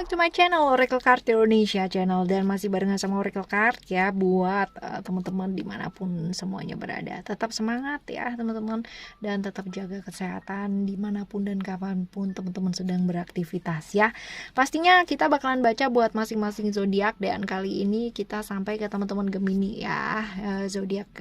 to my channel Oracle Card Indonesia channel, dan masih barengan sama Oracle Card ya buat teman-teman dimanapun semuanya berada. Tetap semangat ya teman-teman, dan tetap jaga kesehatan dimanapun dan kapanpun teman-teman sedang beraktivitas ya. Pastinya kita bakalan baca buat masing-masing zodiak, dan kali ini kita sampai ke teman-teman Gemini ya, zodiak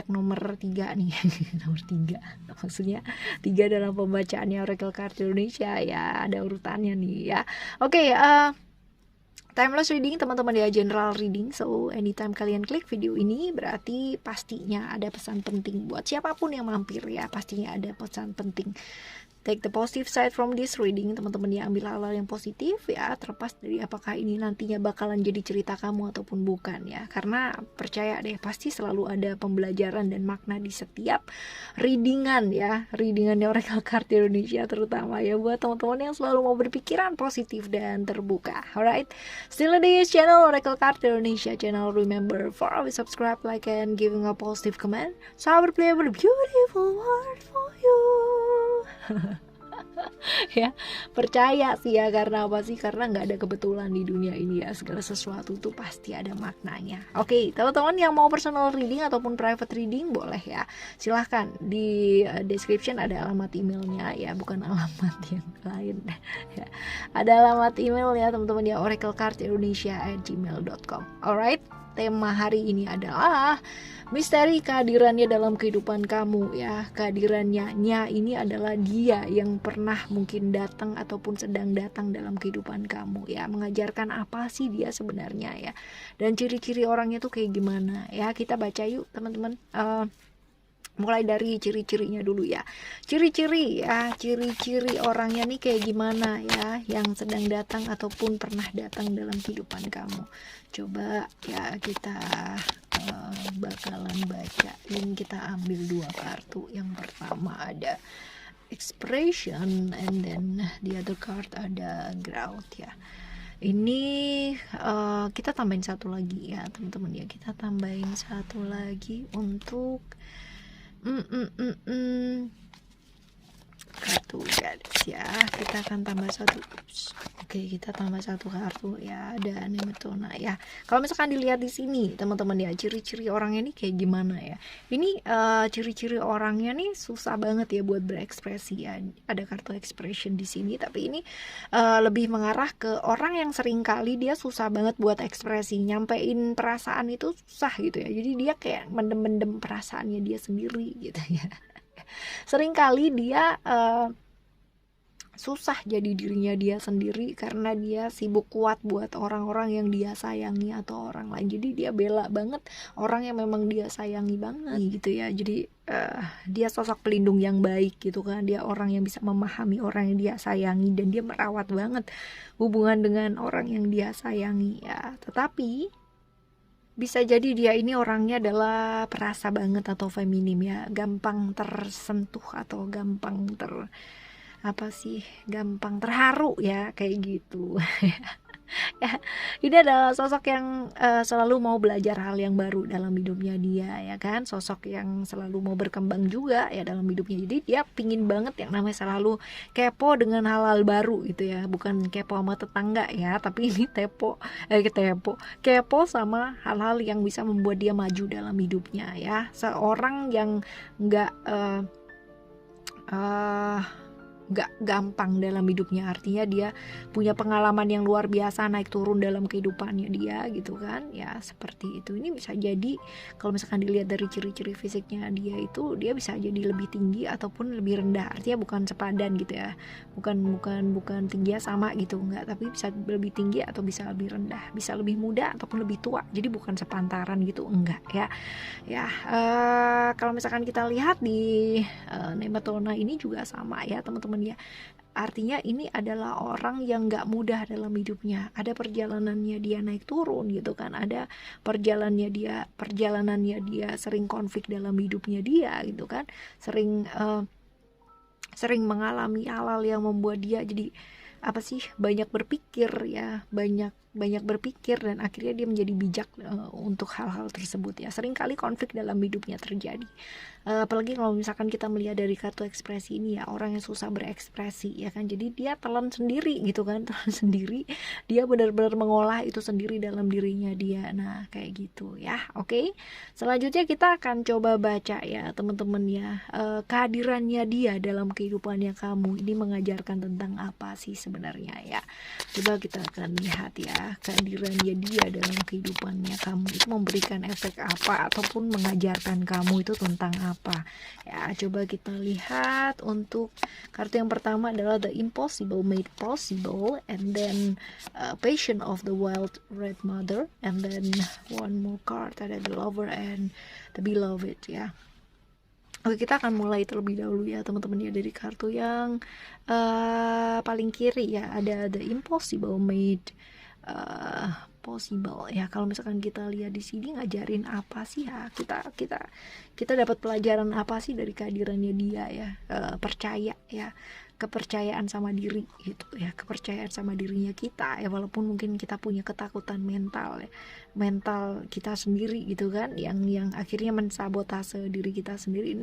nomor 3 nih. Nomor 3 maksudnya 3 dalam pembacaannya Oracle Card Indonesia ya, ada urutannya nih ya. Oke, timeless reading teman-teman ya, general reading. So anytime kalian klik video ini berarti pastinya ada pesan penting buat siapapun yang mampir ya, pastinya ada pesan penting. Take the positive side from this reading, teman-teman ya, ambil hal-hal yang positif ya, terlepas dari apakah ini nantinya bakalan jadi cerita kamu ataupun bukan ya. Karena percaya deh, pasti selalu ada pembelajaran dan makna di setiap readingan ya, readingannya Oracle Card Indonesia terutama ya, buat teman-teman yang selalu mau berpikiran positif dan terbuka. Alright, still di channel Oracle Card Indonesia channel. Remember for always subscribe, like, and giving a positive comment, so I will play a beautiful word for you. Ya, percaya sih ya, karena apa sih? Karena nggak ada kebetulan di dunia ini ya, segala sesuatu tuh pasti ada maknanya. Oke, teman-teman yang mau personal reading ataupun private reading boleh ya, silahkan di description ada alamat emailnya ya, bukan alamat yang lain ya. Ada alamat email ya teman-teman ya, oraclecardindonesia@gmail.com. Alright, tema hari ini adalah misteri kehadirannya dalam kehidupan kamu ya. Kehadirannya ini adalah dia yang pernah mungkin datang ataupun sedang datang dalam kehidupan kamu ya. Mengajarkan apa sih dia sebenarnya ya, dan ciri-ciri orangnya tuh kayak gimana ya. Kita baca yuk teman-teman. Mulai dari ciri-cirinya dulu ya. Ciri-ciri ya, ciri-ciri orangnya nih kayak gimana ya, yang sedang datang ataupun pernah datang dalam kehidupan kamu. Coba ya kita bakalan bacain. Kita ambil 2 kartu. Yang pertama ada expression, and then the other card ada growth ya. Ini kita tambahin satu lagi ya teman-teman ya, kita tambahin satu lagi untuk kartu guys ya. Kita akan tambah satu. Oke, kita tambah satu kartu ya, ada Nemetona ya. Kalau misalkan dilihat di sini teman-teman ya, ciri-ciri orangnya nih kayak gimana ya. Ini ciri-ciri orangnya nih susah banget ya buat berekspresi ya. Ada kartu expression di sini, tapi ini lebih mengarah ke orang yang sering kali dia susah banget buat ekspresi, nyampein perasaan itu susah gitu ya. Jadi dia kayak mendem-mendem perasaannya dia sendiri gitu ya. Seringkali dia susah jadi dirinya dia sendiri karena dia sibuk kuat buat orang-orang yang dia sayangi atau orang lain. Jadi dia bela banget orang yang memang dia sayangi banget gitu ya. Jadi dia sosok pelindung yang baik gitu kan. Dia orang yang bisa memahami orang yang dia sayangi, dan dia merawat banget hubungan dengan orang yang dia sayangi ya. Tetapi bisa jadi dia ini orangnya adalah perasa banget atau feminim ya, gampang tersentuh atau gampang gampang terharu ya, kayak gitu. Ya, ini adalah sosok yang selalu mau belajar hal yang baru dalam hidupnya dia ya kan, sosok yang selalu mau berkembang juga ya dalam hidupnya. Jadi dia pingin banget yang namanya selalu kepo dengan hal-hal baru gitu ya, bukan kepo sama tetangga ya, tapi ini kepo sama hal-hal yang bisa membuat dia maju dalam hidupnya ya. Seorang yang nggak gampang dalam hidupnya, artinya dia punya pengalaman yang luar biasa naik turun dalam kehidupannya dia gitu kan ya, seperti itu. Ini bisa jadi kalau misalkan dilihat dari ciri-ciri fisiknya dia itu, dia bisa jadi lebih tinggi ataupun lebih rendah, artinya bukan sepadan gitu ya, bukan tingginya sama gitu, enggak, tapi bisa lebih tinggi atau bisa lebih rendah, bisa lebih muda ataupun lebih tua, jadi bukan sepantaran gitu, enggak ya. Kalau misalkan kita lihat di Nemetona ini juga sama ya teman-teman ya, artinya ini adalah orang yang gak mudah dalam hidupnya. Ada perjalanannya dia naik turun gitu kan, ada perjalanannya dia sering konflik dalam hidupnya dia gitu kan, sering mengalami hal-hal yang membuat dia jadi banyak berpikir ya, banyak banyak berpikir dan akhirnya dia menjadi bijak untuk hal-hal tersebut ya. Seringkali konflik dalam hidupnya terjadi. Apalagi kalau misalkan kita melihat dari kartu ekspresi ini ya, orang yang susah berekspresi ya kan, jadi dia telan sendiri gitu kan, telan sendiri, dia benar-benar mengolah itu sendiri dalam dirinya dia. Nah kayak gitu ya. Oke, selanjutnya kita akan coba baca ya teman-teman ya, kehadirannya dia dalam kehidupannya kamu ini mengajarkan tentang apa sih sebenarnya ya. Coba kita akan lihat ya, kehadirannya dia dalam kehidupannya kamu itu memberikan efek apa ataupun mengajarkan kamu itu tentang apa ya. Coba kita lihat. Untuk kartu yang pertama adalah The Impossible Made Possible, and then Passion of the Wild Red Mother, and then one more card ada The Lover and The Beloved ya. Oke, kita akan mulai terlebih dahulu ya teman-teman ya, dari kartu yang paling kiri ya, ada The Impossible Made Possible ya. Kalau misalkan kita lihat di sini ngajarin apa sih ya, kita dapat pelajaran apa sih dari kehadirannya dia ya. Percaya ya, kepercayaan sama diri gitu ya, kepercayaan sama dirinya kita ya, walaupun mungkin kita punya ketakutan mental ya, mental kita sendiri gitu kan, yang akhirnya mensabotase diri kita sendiri.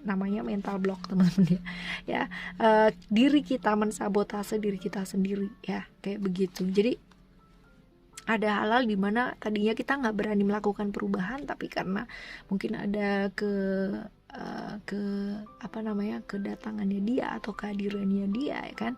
Namanya mental block teman-teman ya. Diri kita mensabotase diri kita sendiri ya, kayak begitu. Jadi ada hal-hal dimana tadinya kita nggak berani melakukan perubahan, tapi karena mungkin ada kedatangannya dia atau kehadirannya dia ya kan,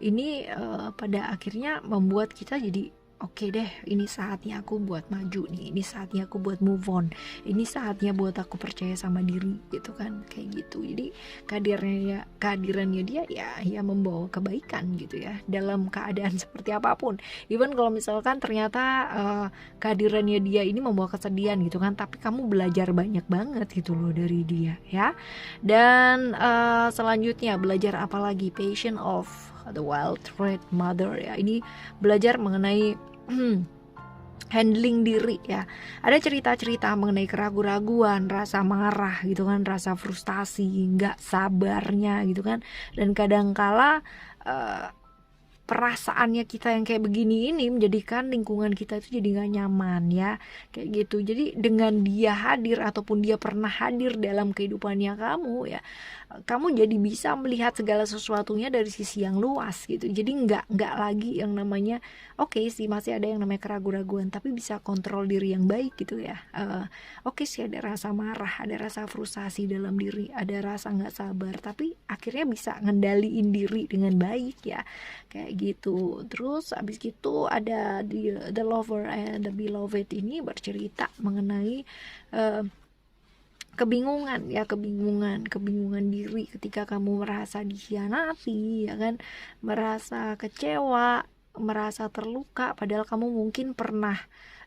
ini pada akhirnya membuat kita jadi oke deh, ini saatnya aku buat maju nih, ini saatnya aku buat move on, ini saatnya buat aku percaya sama diri gitu kan, kayak gitu. Jadi kehadirannya dia ya membawa kebaikan gitu ya, dalam keadaan seperti apapun. Even kalau misalkan ternyata kehadirannya dia ini membawa kesedihan gitu kan, tapi kamu belajar banyak banget gitu loh dari dia ya. Dan selanjutnya belajar apa lagi? Passion of the Wild Red Mother ya, ini belajar mengenai handling diri ya. Ada cerita-cerita mengenai keraguan-raguan, rasa marah gitu kan, rasa frustasi, nggak sabarnya gitu kan. Dan kadangkala perasaannya kita yang kayak begini ini menjadikan lingkungan kita itu jadi gak nyaman ya, kayak gitu. Jadi dengan dia hadir ataupun dia pernah hadir dalam kehidupannya kamu ya, kamu jadi bisa melihat segala sesuatunya dari sisi yang luas gitu. Jadi nggak lagi yang namanya oke sih masih ada yang namanya keraguan-raguan, tapi bisa kontrol diri yang baik gitu ya. Oke sih ada rasa marah, ada rasa frustasi dalam diri, ada rasa nggak sabar, tapi akhirnya bisa ngendaliin diri dengan baik ya, kayak gitu. Terus abis gitu ada The Lover and The Beloved, ini bercerita mengenai kebingungan diri ketika kamu merasa dikhianati ya kan, merasa kecewa, merasa terluka, padahal kamu mungkin pernah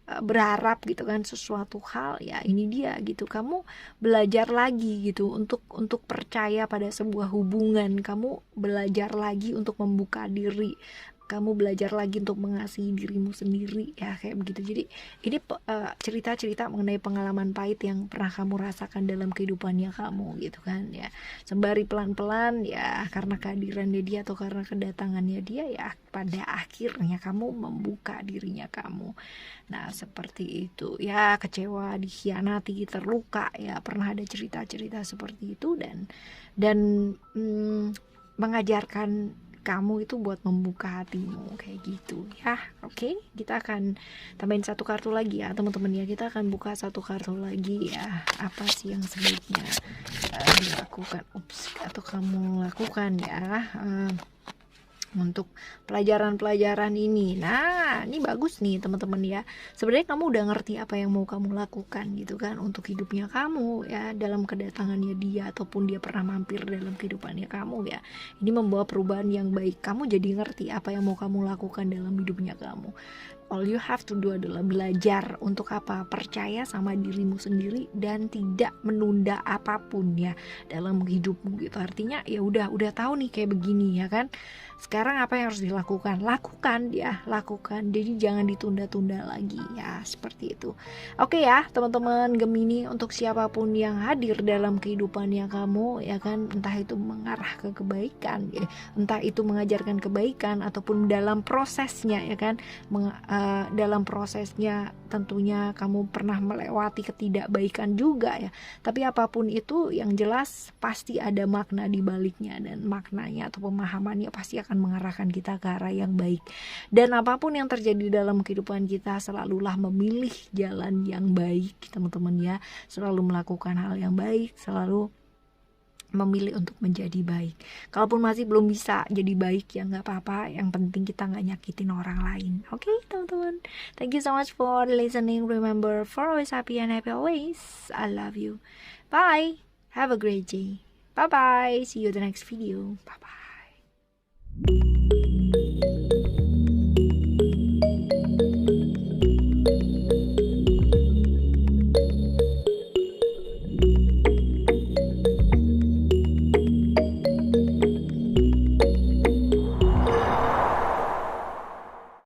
berharap gitu kan sesuatu hal ya. Ini dia gitu, kamu belajar lagi gitu untuk percaya pada sebuah hubungan, kamu belajar lagi untuk membuka diri, kamu belajar lagi untuk mengasihi dirimu sendiri ya, kayak begitu. Jadi ini cerita-cerita mengenai pengalaman pahit yang pernah kamu rasakan dalam kehidupannya kamu gitu kan ya, sembari pelan-pelan ya, karena kehadirannya dia atau karena kedatangannya dia ya, pada akhirnya kamu membuka dirinya kamu. Nah seperti itu ya, kecewa, dikhianati, terluka ya, pernah ada cerita-cerita seperti itu, dan mengajarkan kamu itu buat membuka hatimu kayak gitu ya. Oke, kita akan tambahin satu kartu lagi ya teman-teman ya. Kita akan buka satu kartu lagi ya, apa sih yang sebaiknya dilakukan atau kamu lakukan ya untuk pelajaran-pelajaran ini. Nah ini bagus nih teman-teman ya, sebenarnya kamu udah ngerti apa yang mau kamu lakukan gitu kan untuk hidupnya kamu ya, dalam kedatangannya dia ataupun dia pernah mampir dalam kehidupannya kamu ya. Ini membawa perubahan yang baik, kamu jadi ngerti apa yang mau kamu lakukan dalam hidupnya kamu. All you have to do adalah belajar untuk apa? Percaya sama dirimu sendiri dan tidak menunda apapun ya dalam hidupmu gitu. Artinya ya udah tahu nih kayak begini ya kan, sekarang apa yang harus dilakukan? Lakukan. Jadi jangan ditunda-tunda lagi ya, seperti itu. Oke ya teman-teman Gemini, untuk siapapun yang hadir dalam kehidupannya kamu ya kan, entah itu mengarah ke kebaikan ya, entah itu mengajarkan kebaikan ataupun dalam prosesnya ya kan, dalam prosesnya tentunya kamu pernah melewati ketidakbaikan juga ya. Tapi apapun itu yang jelas pasti ada makna di baliknya, dan maknanya atau pemahamannya pasti akan mengarahkan kita ke arah yang baik. Dan apapun yang terjadi dalam kehidupan kita, selalulah memilih jalan yang baik teman-teman ya. Selalu melakukan hal yang baik, selalu memilih untuk menjadi baik. Kalaupun masih belum bisa jadi baik ya nggak apa-apa, yang penting kita nggak nyakitin orang lain. Oke teman-teman, thank you so much for listening. Remember, for always happy and happy always. I love you. Bye, have a great day. Bye bye, see you in the next video. Bye bye.